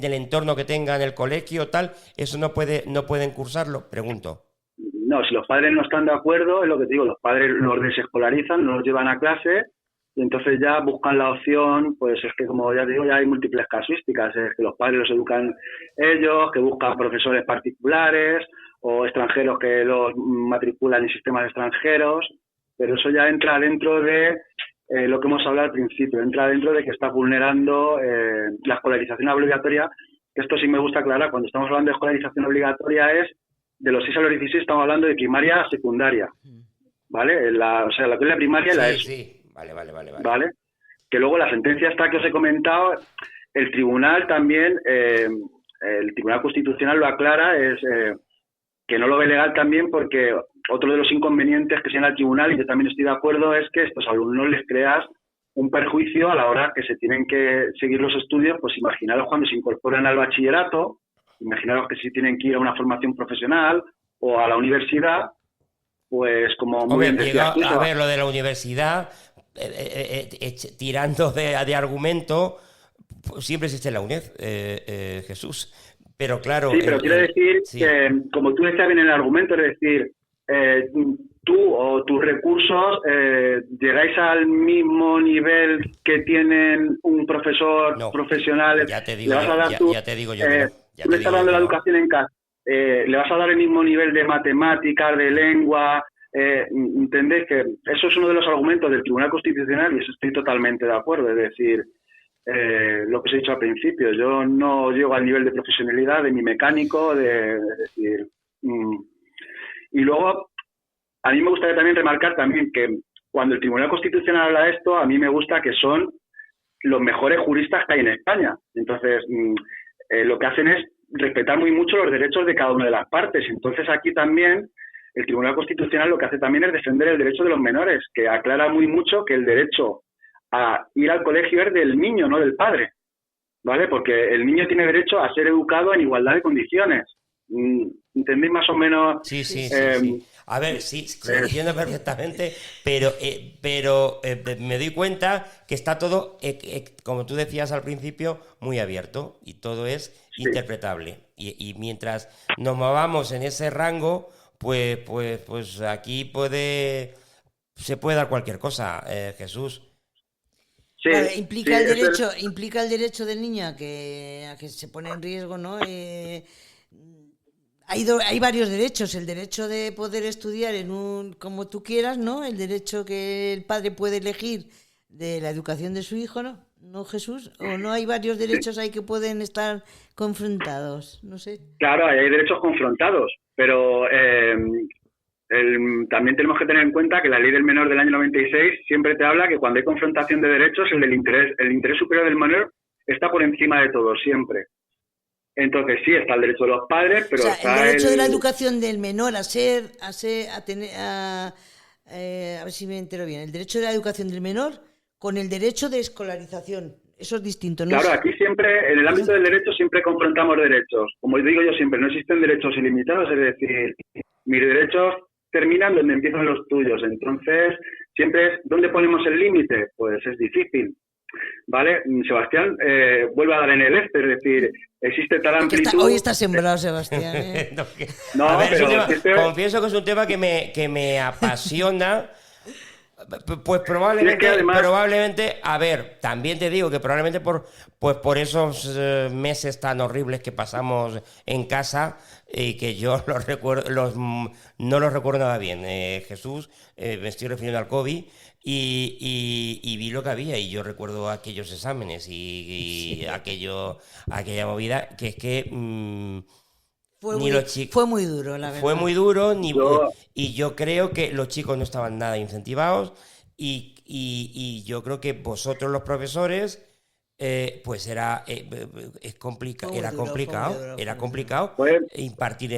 el entorno que tengan el colegio tal, eso no pueden cursarlo, pregunto. No, si los padres no están de acuerdo, es lo que te digo, los padres los desescolarizan, los llevan a clase y entonces ya buscan la opción, pues es que como ya digo, ya hay múltiples casuísticas, es que los padres los educan ellos, que buscan profesores particulares o extranjeros que los matriculan en sistemas extranjeros, pero eso ya entra dentro de lo que hemos hablado al principio, entra dentro de que está vulnerando la escolarización obligatoria. Esto sí me gusta aclarar, cuando estamos hablando de escolarización obligatoria es de los 6 a los 16 estamos hablando de primaria a secundaria, ¿vale? O sea, la que es la primaria y la ESO. Sí, vale. ¿Vale? Que luego la sentencia esta que os he comentado, el tribunal también, el Tribunal Constitucional lo aclara, es que no lo ve legal también porque otro de los inconvenientes que señala el tribunal, y yo también estoy de acuerdo, es que a estos alumnos les creas un perjuicio a la hora que se tienen que seguir los estudios. Pues imaginaros cuando se incorporan al bachillerato, imaginaros que si tienen que ir a una formación profesional o a la universidad, pues como muy bien decías tú, a ver, lo de la universidad, tirando de argumento, pues siempre existe la UNED, Jesús. Pero claro... Sí, pero quiero decir que, como tú decías bien en el argumento, es decir, tú o tus recursos llegáis al mismo nivel que tienen un profesor profesional. Ya te digo, le vas a dar ya te digo yo. Tú le estás dando la educación en casa. Le vas a dar el mismo nivel de matemáticas, de lengua. ¿Entendéis? Que eso es uno de los argumentos del Tribunal Constitucional y eso estoy totalmente de acuerdo. Es decir, lo que os he dicho al principio, yo no llego al nivel de profesionalidad de mi mecánico, es decir... Y luego, a mí me gustaría también remarcar también que cuando el Tribunal Constitucional habla de esto, a mí me gusta que son los mejores juristas que hay en España. Entonces, lo que hacen es respetar muy mucho los derechos de cada una de las partes. Entonces, aquí también el Tribunal Constitucional lo que hace también es defender el derecho de los menores, que aclara muy mucho que el derecho a ir al colegio es del niño, no del padre, ¿vale? Porque el niño tiene derecho a ser educado en igualdad de condiciones. ¿Entendéis más o menos? Sí. A ver, sí, lo entiendo perfectamente, pero me doy cuenta que está todo, como tú decías al principio, muy abierto y todo es interpretable. Y mientras nos movamos en ese rango, pues aquí se puede dar cualquier cosa, Jesús. Sí, vale, implica el derecho del niño a que se pone en riesgo, ¿no? Hay varios derechos, el derecho de poder estudiar como tú quieras, ¿no? El derecho que el padre puede elegir de la educación de su hijo, ¿no? ¿No, Jesús? ¿O no hay varios derechos ahí que pueden estar confrontados? No sé. Claro, hay derechos confrontados, pero también tenemos que tener en cuenta que la Ley del Menor del año 96 siempre te habla que cuando hay confrontación de derechos, el interés superior del menor está por encima de todo, siempre. Entonces sí, está el derecho de los padres, pero está el derecho de la educación del menor a ver si me entero bien, el derecho de la educación del menor con el derecho de escolarización. Eso es distinto, ¿no? Claro, aquí siempre, en el ámbito del derecho, siempre confrontamos derechos. Como digo yo siempre, no existen derechos ilimitados, es decir, mis derechos terminan donde empiezan los tuyos. Entonces, siempre es, ¿dónde ponemos el límite? Pues es difícil, ¿vale? Sebastián vuelve a dar en el es decir, existe tal amplitud... Hoy está sembrado, Sebastián, ¿eh? No, a ver, confieso que es un tema que me apasiona. Pues probablemente, a ver, también te digo que probablemente por esos meses tan horribles que pasamos en casa y que yo los recuerdo, no los recuerdo nada bien, Jesús, me estoy refiriendo al COVID y vi lo que había y yo recuerdo aquellos exámenes y aquella movida que es que... Fue muy duro, la verdad. Fue muy duro y yo creo que los chicos no estaban nada incentivados y yo creo que vosotros los profesores pues era complicado impartir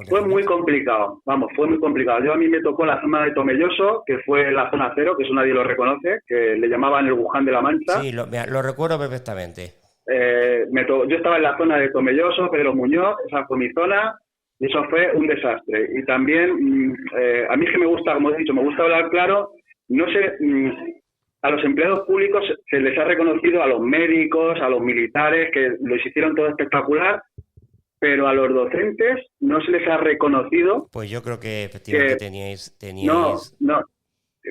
fue muy complicado, fue muy complicado. Yo a mí me tocó la zona de Tomelloso, que fue la zona cero, que eso nadie lo reconoce, que le llamaban el Wuhan de la Mancha. Sí, lo recuerdo perfectamente. Yo estaba en la zona de Tomelloso, Pedro Muñoz, esa fue mi zona, y eso fue un desastre. Y también, a mí es que me gusta, como he dicho, me gusta hablar claro, no sé, a los empleados públicos se les ha reconocido, a los médicos, a los militares, que lo hicieron todo espectacular, pero a los docentes no se les ha reconocido. Pues yo creo que efectivamente teníais... No,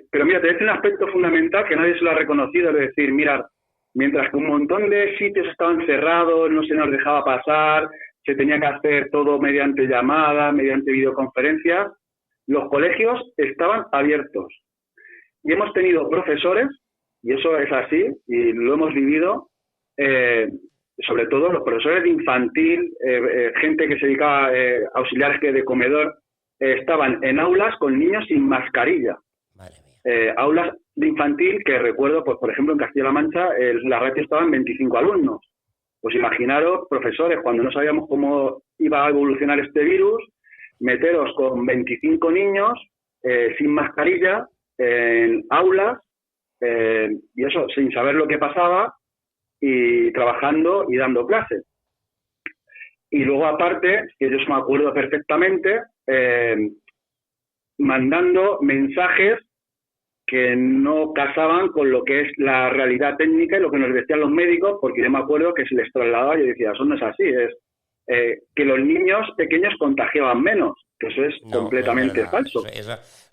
pero mira, te voy a decir un aspecto fundamental que nadie se lo ha reconocido, es decir, mira, mientras que un montón de sitios estaban cerrados, no se nos dejaba pasar, se tenía que hacer todo mediante llamadas, mediante videoconferencias, los colegios estaban abiertos. Y hemos tenido profesores, y eso es así, y lo hemos vivido, sobre todo los profesores de infantil, gente que se dedicaba, auxiliares que de comedor, estaban en aulas con niños sin mascarilla. Madre mía. Aulas de infantil que recuerdo, pues por ejemplo en Castilla-La Mancha, la ratio estaba en 25 alumnos. Pues imaginaros, profesores, cuando no sabíamos cómo iba a evolucionar este virus, meteros con 25 niños sin mascarilla en aulas, y eso, sin saber lo que pasaba, y trabajando y dando clases. Y luego aparte, que yo me acuerdo perfectamente, mandando mensajes que no casaban con lo que es la realidad técnica y lo que nos decían los médicos, porque yo me acuerdo que se les trasladaba y yo decía, eso no es así, es que los niños pequeños contagiaban menos, que eso es completamente falso.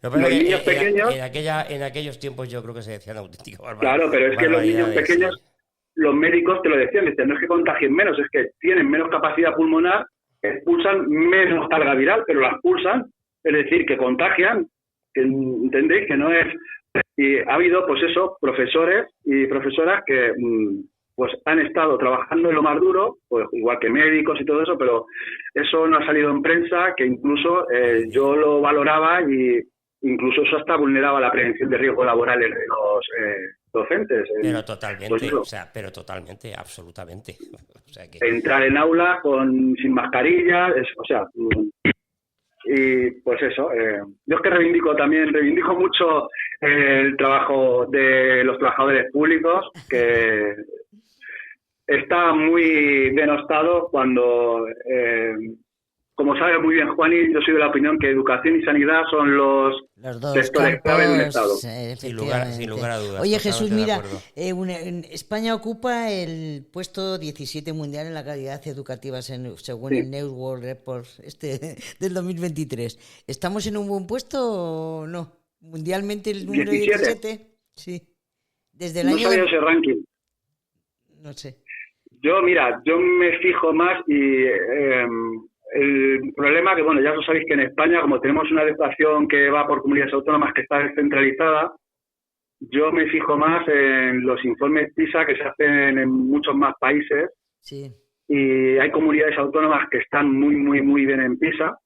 Los niños pequeños... En aquellos tiempos yo creo que se decían auténticos barbaridades. Claro, pero es que los niños pequeños, los médicos te lo decían, no es que contagien menos, es que tienen menos capacidad pulmonar, expulsan menos carga viral, pero la expulsan, es decir, que contagian, que entendéis que no es... Y ha habido, pues eso, profesores y profesoras que pues han estado trabajando en lo más duro, pues igual que médicos y todo eso, pero eso no ha salido en prensa, que incluso yo lo valoraba y incluso eso hasta vulneraba la prevención de riesgos laborales de los docentes. Pero totalmente, pues pero totalmente, absolutamente. O sea que... Entrar en aula sin mascarilla, y pues eso, yo es que reivindico mucho el trabajo de los trabajadores públicos, que está muy denostado cuando, como sabe muy bien Juani, yo soy de la opinión que educación y sanidad son los dos sectores clave de un Estado. Sin lugar a dudas. Oye, Jesús, mira, España ocupa el puesto 17 mundial en la calidad educativa según el News World Report del 2023. ¿Estamos en un buen puesto o no? Mundialmente el número 17. Sí. Desde el no año... sabía ese ranking. No sé. Yo me fijo más y... el problema que, bueno, ya lo sabéis que en España, como tenemos una educación que va por comunidades autónomas que está descentralizada, yo me fijo más en los informes PISA que se hacen en muchos más países. Sí. Y hay comunidades autónomas que están muy, muy, muy bien en PISA,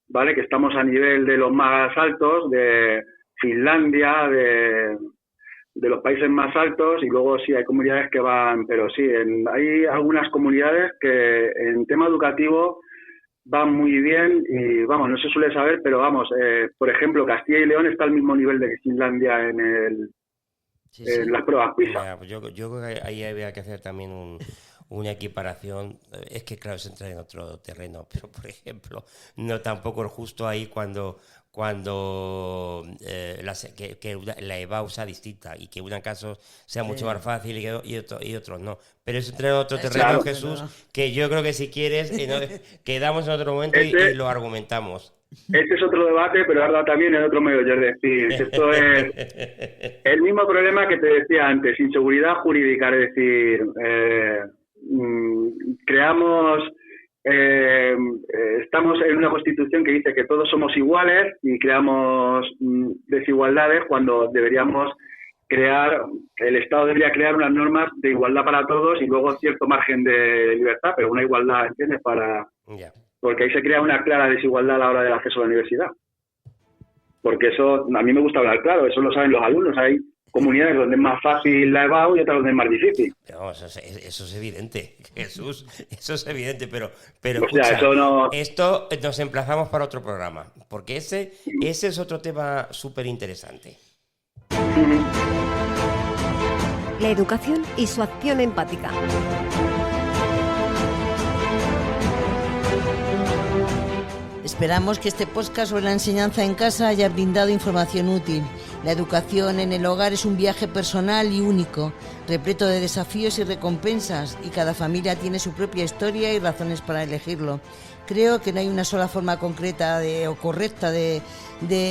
¿vale? Que estamos a nivel de los más altos, de Finlandia, de los países más altos, y luego sí hay comunidades que van, pero sí, hay algunas comunidades que en tema educativo van muy bien y, vamos, no se suele saber, pero vamos, por ejemplo, Castilla y León está al mismo nivel de Finlandia en las pruebas PISA. Pues yo creo que ahí había que hacer también una equiparación. Es que, claro, se entra en otro terreno, pero, por ejemplo, no tampoco es justo ahí cuando la EBAU sea distinta y que un caso sea mucho más fácil y otros no. Pero es entrar en otro terreno, claro, Jesús, que yo creo que si quieres quedamos en otro momento y lo argumentamos. Este es otro debate, pero ahora también en otro medio. Es decir, esto es el mismo problema que te decía antes, inseguridad jurídica. Es decir, estamos en una constitución que dice que todos somos iguales y creamos desigualdades cuando deberíamos el Estado debería crear unas normas de igualdad para todos y luego cierto margen de libertad, pero una igualdad, ¿entiendes? Porque ahí se crea una clara desigualdad a la hora del acceso a la universidad. Porque eso, a mí me gusta hablar claro, eso lo saben los alumnos. Hay comunidades donde es más fácil la EBAU y otras donde es más difícil. Pero eso es evidente, Jesús, eso es evidente, pero escucha, eso no... esto nos emplazamos para otro programa, porque ese es otro tema súper interesante. La educación y su acción empática. Esperamos que este podcast sobre la enseñanza en casa haya brindado información útil. La educación en el hogar es un viaje personal y único, repleto de desafíos y recompensas, y cada familia tiene su propia historia y razones para elegirlo. Creo que no hay una sola forma concreta o correcta de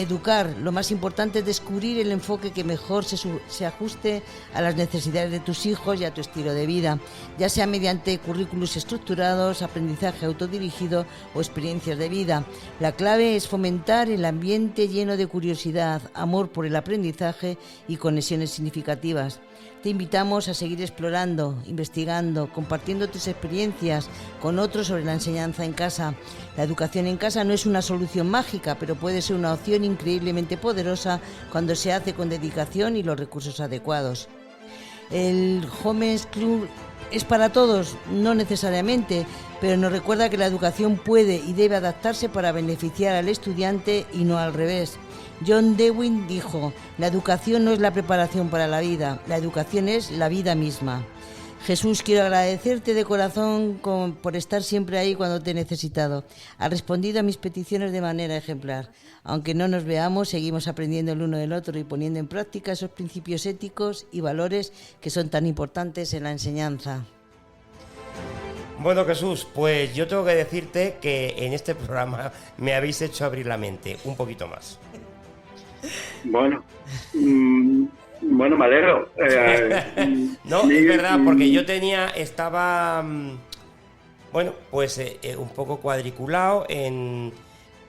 educar. Lo más importante es descubrir el enfoque que mejor se ajuste a las necesidades de tus hijos y a tu estilo de vida, ya sea mediante currículos estructurados, aprendizaje autodirigido o experiencias de vida. La clave es fomentar el ambiente lleno de curiosidad, amor por el aprendizaje y conexiones significativas. Te invitamos a seguir explorando, investigando, compartiendo tus experiencias con otros sobre la enseñanza en casa. La educación en casa no es una solución mágica, pero puede ser una opción increíblemente poderosa cuando se hace con dedicación y los recursos adecuados. El Homeschool es para todos, no necesariamente, pero nos recuerda que la educación puede y debe adaptarse para beneficiar al estudiante y no al revés. John Dewey dijo: la educación no es la preparación para la vida, la educación es la vida misma. Jesús, quiero agradecerte de corazón por estar siempre ahí cuando te he necesitado. Has respondido a mis peticiones de manera ejemplar. Aunque no nos veamos, seguimos aprendiendo el uno del otro y poniendo en práctica esos principios éticos y valores que son tan importantes en la enseñanza. Bueno, Jesús, pues yo tengo que decirte que en este programa me habéis hecho abrir la mente un poquito más. Bueno, me alegro. No, es verdad, porque yo estaba un poco cuadriculado en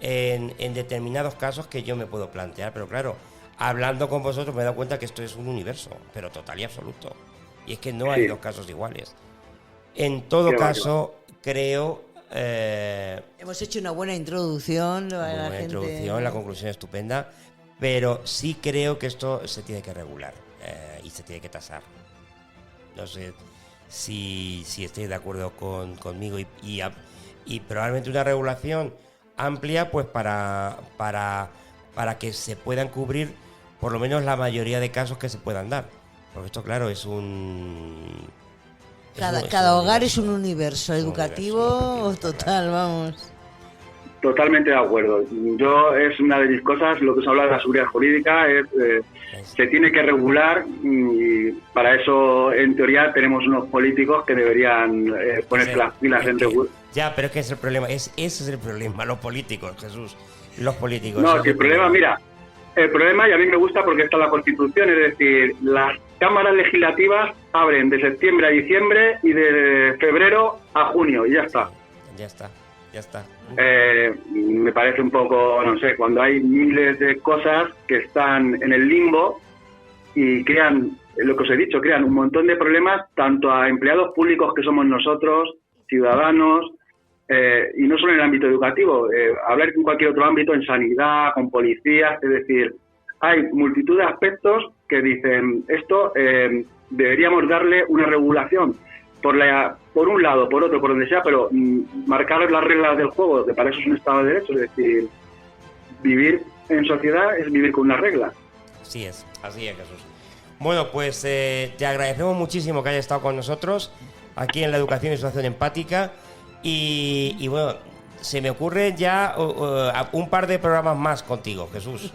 determinados casos que yo me puedo plantear, pero claro, hablando con vosotros me he dado cuenta que esto es un universo, pero total y absoluto, y es que no hay dos casos iguales. En todo caso, creo... hemos hecho una buena introducción. La conclusión estupenda, pero sí creo que esto se tiene que regular y se tiene que tasar. No sé si estáis de acuerdo conmigo y probablemente una regulación amplia, pues para que se puedan cubrir por lo menos la mayoría de casos que se puedan dar. Porque esto, claro, es cada hogar es un universo educativo total, vamos. Totalmente de acuerdo. Es una de mis cosas, lo que se habla de la seguridad jurídica, se tiene que regular, y para eso, en teoría, tenemos unos políticos que deberían ponerse las pilas en regular. Ya, pero es que es el problema, ese es el problema, los políticos, Jesús, los políticos. No, si el problema, y a mí me gusta porque está en la Constitución, es decir, las cámaras legislativas abren de septiembre a diciembre y de febrero a junio, y ya está. Ya está. Me parece un poco, no sé, cuando hay miles de cosas que están en el limbo y crean, lo que os he dicho, crean un montón de problemas tanto a empleados públicos que somos nosotros, ciudadanos, y no solo en el ámbito educativo, hablar en cualquier otro ámbito, en sanidad, con policías, es decir, hay multitud de aspectos que dicen esto deberíamos darle una regulación. Por un lado, por otro, por donde sea, pero marcar las reglas del juego, que para eso es un Estado de Derecho, es decir, vivir en sociedad es vivir con unas reglas. Así es, Jesús. Bueno, pues te agradecemos muchísimo que hayas estado con nosotros aquí en la Educación y Situación Empática y bueno, se me ocurre ya un par de programas más contigo, Jesús.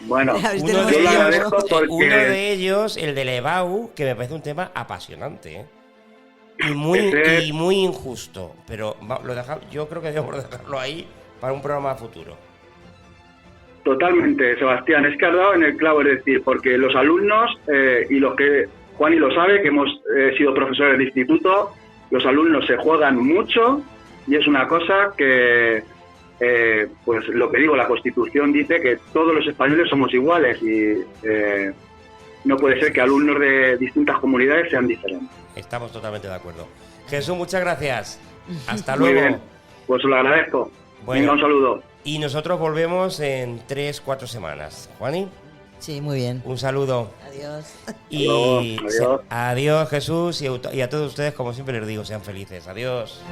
Bueno, uno de ellos, el del EBAU, que me parece un tema apasionante, y muy injusto, pero yo creo que debemos dejarlo ahí para un programa futuro. Totalmente, Sebastián, es que has dado en el clavo, es decir, porque los alumnos, y los que Juani lo sabe, que hemos sido profesores de instituto, los alumnos se juegan mucho. Y es una cosa que, pues lo que digo, la Constitución dice que todos los españoles somos iguales y no puede ser que alumnos de distintas comunidades sean diferentes. Estamos totalmente de acuerdo. Jesús, muchas gracias. Hasta Muy luego. Bien. Pues os lo agradezco. Bueno, venga, un saludo. Y nosotros volvemos en 3-4 semanas. ¿Juani? Sí, muy bien. Un saludo. Adiós. Adiós, Jesús, y a todos ustedes, como siempre les digo, sean felices. Adiós.